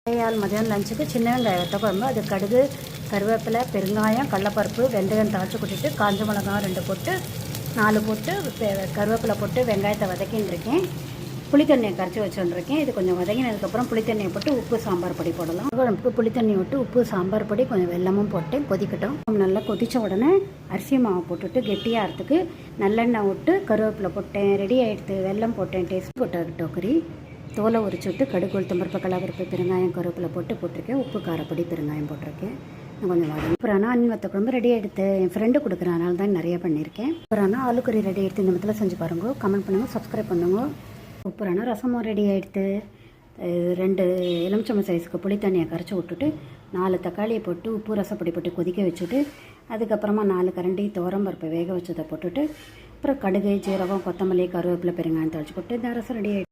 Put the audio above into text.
மதியானம் லஞ்சுக்கு சின்ன வெங்காயம் வத்த குழம்பு. அது கடுகு, கருவேப்பிலை, பெருங்காயம், கடலப்பருப்பு, வெந்தயம் தாளித்து கொட்டிட்டு காஞ்ச மிளகா 2 போட்டு 4 போட்டு கருவேப்பிலை போட்டு வெங்காயத்தை வதக்கின்னு இருக்கேன். புளித்தண்ணியை கரைச்சி வச்சுருக்கேன். இது கொஞ்சம் வதங்கினதுக்கப்புறம் புளித்தண்ணியை போட்டு உப்பு சாம்பார் பொடி போடலாம். குழம்புக்கு புளித்தண்ணி விட்டு உப்பு சாம்பார் பொடி கொஞ்சம் வெல்லமும் போட்டு கொதிக்கட்டும். நல்லா கொதித்த உடனே அரிசி மாவு போட்டுவிட்டு கெட்டியாகிறதுக்கு நல்லெண்ணெய் விட்டு கருவேப்பிலை போட்டேன். ரெடி ஆகிடுது. வெல்லம் போட்டேன். டேஸ்ட் போட்டு டோக்கரி தோலை உரிச்சு விட்டு கடுகு, உளுத்தம்பருப்பு, கடலப்பருப்பு, பெருங்காயம், கருவேப்பிலை போட்டிருக்கேன். உப்பு காரப்பொடி பெருங்காயம் போட்டிருக்கேன். கொஞ்சம் வதங்கி அப்புறம் அன்னின் வத்த குழம்பு ரெடி எடுத்து என் ஃப்ரெண்டு கொடுக்குறேன். அதனால தான் நிறைய பண்ணியிருக்கேன். அப்புறம் ஆலுக்கறி ரெடி எடுத்து இந்த மத்தியில் செஞ்சு பாருங்க. கமெண்ட் பண்ணுங்கள், சப்ஸ்கிரைப் பண்ணுங்க. உப்புறானா ரசமும் ரெடி ஆகிடுத்து. 2 எலுமிச்சம்பழம் சைஸுக்கு புளி தண்ணியை கரைச்சி விட்டுட்டு 4 தக்காளியை போட்டு உப்பு ரசப்பொடி போட்டு கொதிக்க வச்சுட்டு அதுக்கப்புறமா 4 கரண்டி துவரம்பருப்பை வேக வச்சதை போட்டுட்டு அப்புறம் கடுகு, ஜீரகம், கொத்தமல்லி, கருவேப்பிலை, பெருங்காயம் தாளிச்சு போட்டு இந்த ரசம் ரெடி ஆகிடுது.